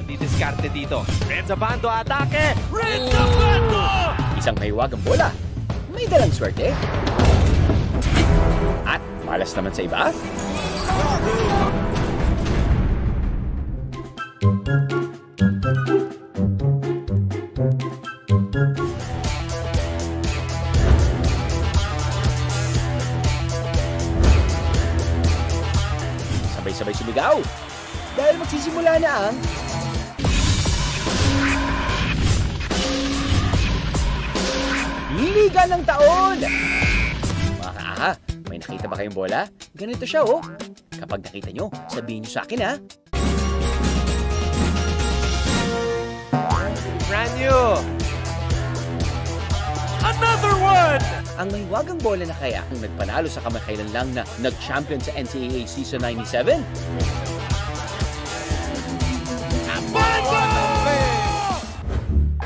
ang didiskarte dito. Renzabando atake! Renzabando! Isang mahiwagang bola. May dalang swerte. At malas naman sa iba. Sabay-sabay sumigaw. Dahil magsisimula na ang Liga ng Taon! Mga kaaha, may nakita ba kayong bola? Ganito siya, oh. Kapag nakita nyo, sabihin nyo sa akin, ha? Brand new! Another one! Ang mahiwagang bola na kaya ang nagpanalo sa kamakailan lang na nag-champion sa NCAA Season 97?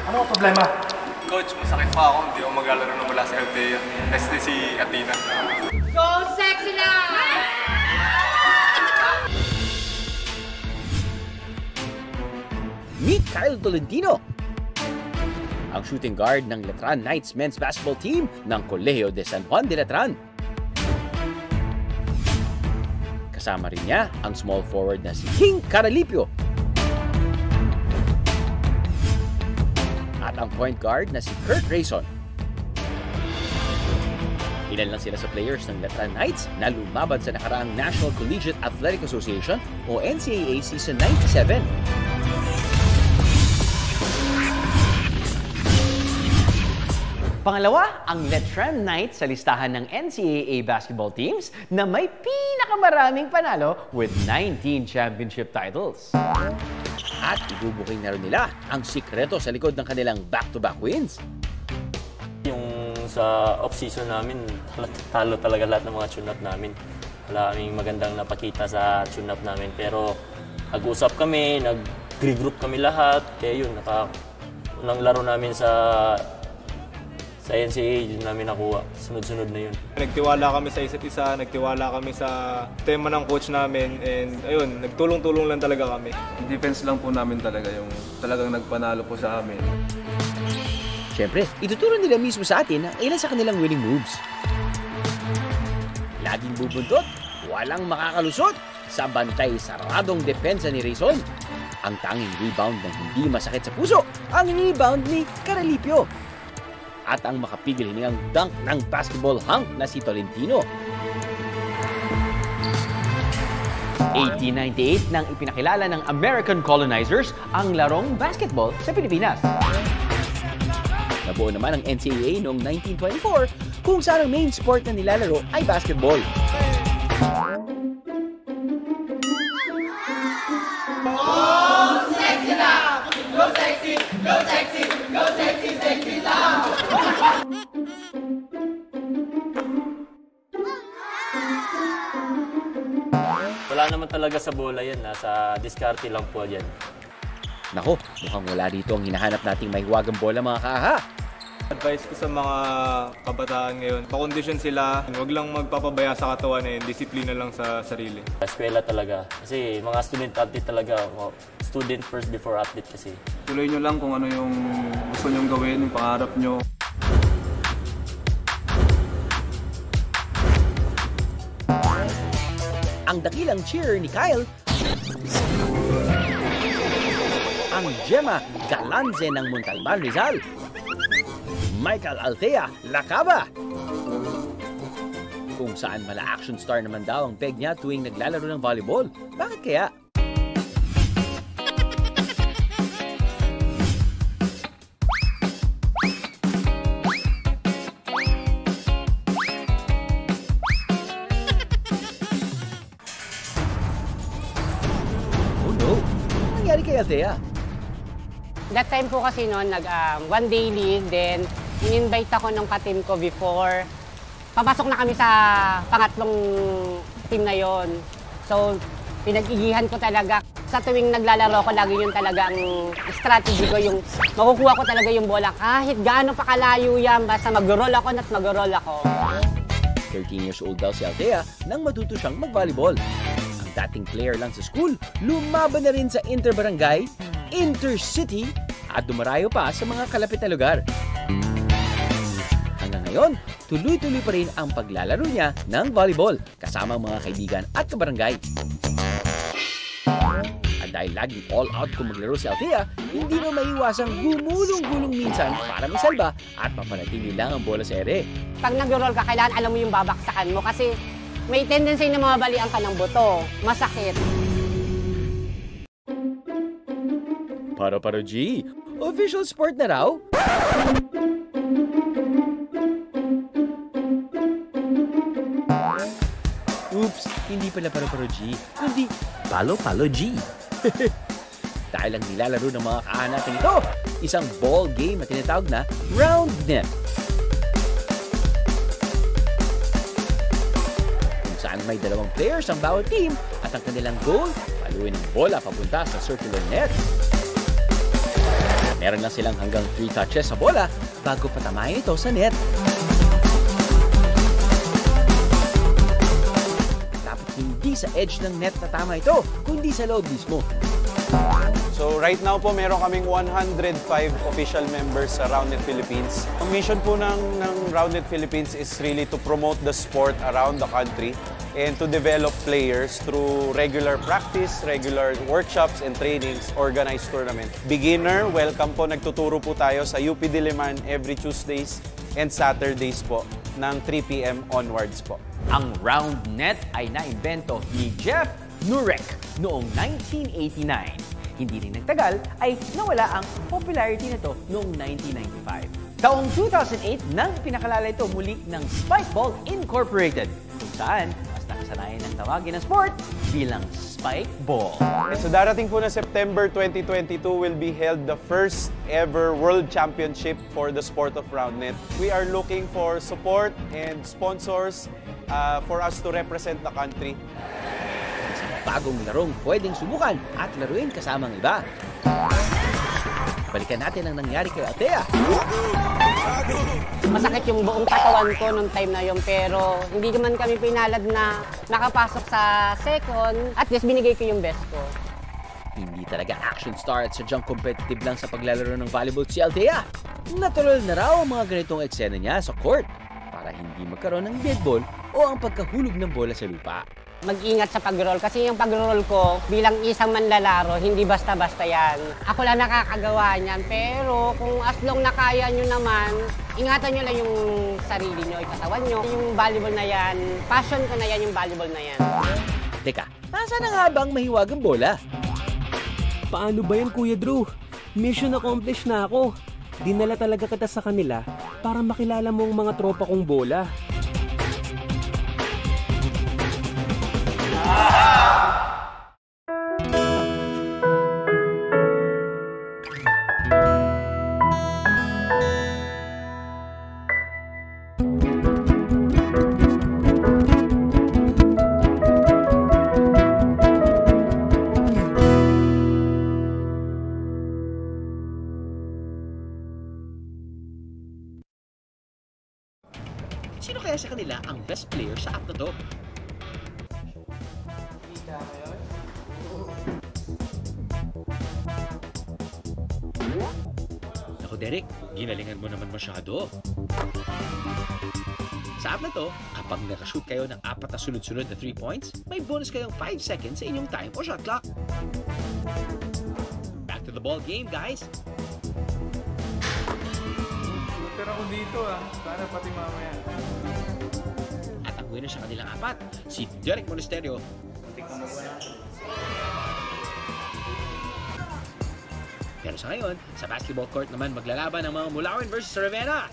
Ano ang problema? Coach, masakit pa ako. Hindi ako maglalaro na mula sa Althea. Este si Athena. Go sexy lang! Meet Kyle Tolentino, ang shooting guard ng Letran Knights men's basketball team ng Colegio de San Juan de Letran. Kasama rin niya ang small forward na si King Caralipio at ang point guard na si Kurt Rayson. Ilan lang sila sa players ng Letran Knights na lumaban sa nakaraang National Collegiate Athletic Association o NCAA Season 97. Pangalawa, ang Letran Knights sa listahan ng NCAA basketball teams na may pinakamaraming panalo with 19 championship titles. At ibubuking na rin nila ang sikreto sa likod ng kanilang back-to-back wins. Yung sa off-season namin, talo talaga lahat ng mga tune-up namin. Wala kaming magandang napakita sa tune-up namin. Pero nag-usap kami, nag-regroup kami lahat. Kaya yun, unang laro namin sa NCAA, yun namin nakuha. Sunod-sunod na yun. Nagtiwala kami sa isa't isa, nagtiwala kami sa tema ng coach namin, and ayun, nagtulong-tulong lang talaga kami. Defense lang po namin talaga yung talagang nagpanalo po sa amin. Siyempre, ituturo nila mismo sa atin ang ilan sa kanilang winning moves. Laging bubuntot, walang makakalusot sa bantay saradong depensa ni Rayson. Ang tanging rebound na hindi masakit sa puso, ang rebound ni Caralipio. At ang makapigil hinihang dunk ng basketball hunk na si Tolentino. 1898 nang ipinakilala ng American colonizers ang larong basketball sa Pilipinas. Nabuo naman ang NCAA noong 1924 kung saan ang main sport na nilalaro ay basketball. Go sexy lang! Go sexy! Go sexy! Go sexy! Sexy lang! Wala naman talaga sa bola yan. Nasa diskarte lang po yan. Nako, mukhang wala dito ang hinahanap nating mahiwagang bola, mga kaaha. Advice ko sa mga kabataan ngayon, pakondisyon sila, huwag lang magpapabaya sa katawan, disiplina lang sa sarili. Eskwela talaga. Kasi mga student athlete talaga. Student first before athlete kasi. Tuloy nyo lang kung ano yung gusto nyong gawin, yung pangarap nyo. Ang dakilang cheer ni Kyle, ang Gemma Galanze ng Montalban, Rizal. Michael Althea, Lacaba. Kung saan mala action star naman daw ang peg niya tuwing naglalaro ng volleyball. Bakit kaya? Oh no, ano nangyari kay Althea? That time po kasi noon, one day league, then in-invite ako ng ka-team ko before. Papasok na kami sa pangatlong team na yon. So, pinag-igihan ko talaga. Sa tuwing naglalaro ko, lagi yun talaga ang strategy ko, yung makukuha ko talaga yung bola. Kahit gaano pa kalayo yan, basta mag-roll ako at mag-roll ako. 13 years old daw si Althea nang matuto siyang mag-volleyball. Ang dating player lang sa school, lumaban na rin sa interbarangay intercity at dumarayo pa sa mga kalapit na lugar. Hanggang ngayon, tuloy-tuloy pa rin ang paglalaro niya ng volleyball kasama ang mga kaibigan at kabarangay. At dahil laging all-out kung maglaro si Althea, hindi na maiwasang gumulong-gulong minsan para masalba at mapanatili lang ang bola sa ere. Pag nag-roll ka, kailangan alam mo yung babaksakan mo kasi may tendency na mabalian ka ng buto. Masakit. Paro-paro G, official sport na raw? Oops, hindi pala paro-paro G, kundi palo-palo G. Dahil ang nilalaro ng mga kahanatan ito, isang ball game na tinatawag na round net. Kung saan may 2 players ang bawat team at ang kanilang goal, paluin ang bola papunta sa circular net. Meron lang silang hanggang 3 touches sa bola bago patamayin ito sa net. Dapat hindi sa edge ng net na tama ito, kundi sa loob mismo. So right now po meron kaming 105 official members sa Roundnet Philippines. Ang mission po ng Roundnet Philippines is really to promote the sport around the country and to develop players through regular practice, regular workshops and trainings, organized tournament. Beginner, welcome po. Nagtuturo po tayo sa UP Diliman every Tuesdays and Saturdays po ng 3 p.m. onwards po. Ang round net ay naimbento ni Jeff Nurek noong 1989. Hindi rin nagtagal ay nawala ang popularity nito noong 1995. Taong 2008 nang pinakalala ito muli ng Spikeball Incorporated, kung saan mas nakasanayan ng tawagin ng sport bilang Spikeball. So darating po na September 2022 will be held the first ever World Championship for the sport of roundnet. We are looking for support and sponsors for us to represent the country. Bagong larong pwedeng subukan at laruin kasama ang iba. Balikan natin ang nangyari kay Althea. Masakit yung buong katawan ko nung time na yun, pero hindi naman kami pinalad na nakapasok sa second. At least binigay ko yung best ko. Hindi talaga action star at sadyang competitive lang sa paglalaro ng volleyball si Althea. Natural na raw ang mga ganitong eksena niya sa court para hindi magkaroon ng dead ball o ang pagkahulog ng bola sa lupa. Mag-ingat sa pag-roll kasi yung pag-roll ko bilang isang manlalaro, hindi basta-basta yan. Ako lang nakakagawa niyan, pero kung as long na kaya nyo naman, ingatan nyo lang yung sarili nyo, yung katawan nyo. Yung volleyball na yan, passion ko na yan yung volleyball na yan. Teka, nasaan na nga bang mahiwagang bola? Paano ba yan, Kuya Drew? Mission accomplished na ako. Dinala talaga kita sa kanila para makilala mo ang mga tropa kong bola. Sino kaya sa kanila ang best player sa app na to? Naku Derek, ginalingan mo naman masyado. Sa app na to, kapag nakashoot kayo ng 4 na sunod-sunod na 3 points, may bonus kayong 5 seconds sa inyong time o shot clock. Back to the ball game, guys! Pero ako dito para pati mamaya. At ang winner sa kanilang 4, si Derek Monasterio. Pero sa ngayon, sa basketball court naman maglalaban ang mga Mulawin versus Ravenna.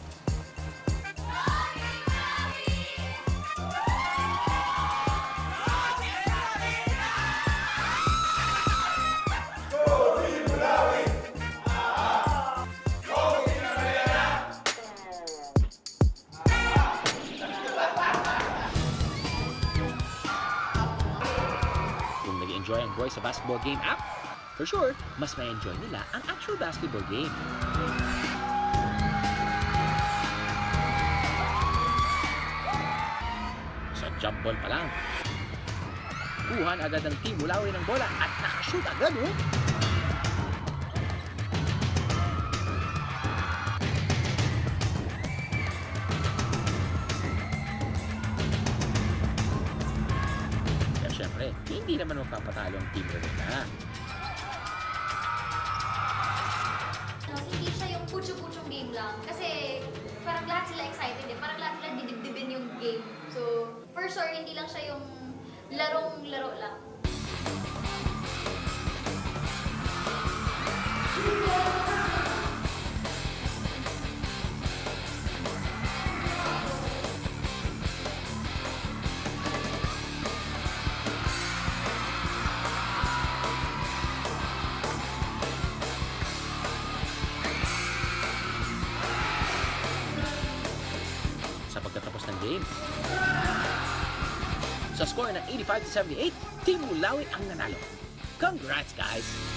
Kung nag-enjoy ang boys sa basketball game app, for sure, mas ma-enjoy nila ang actual basketball game. Sa jump ball pa lang, kuhan agad ng team Mulawin ng bola at nakashoot agad, oh! naman magpapatalo ang Team Rebecca. Hindi siya yung putyo-putyong game lang. Kasi parang lahat sila excited eh. Parang lahat sila didibdibin yung game. So, for sure, hindi lang siya yung larong-laro lang. Sa pagtatapos ng game, sa score ng 85-78, Team Mulawi ang nanalo. Congrats, guys!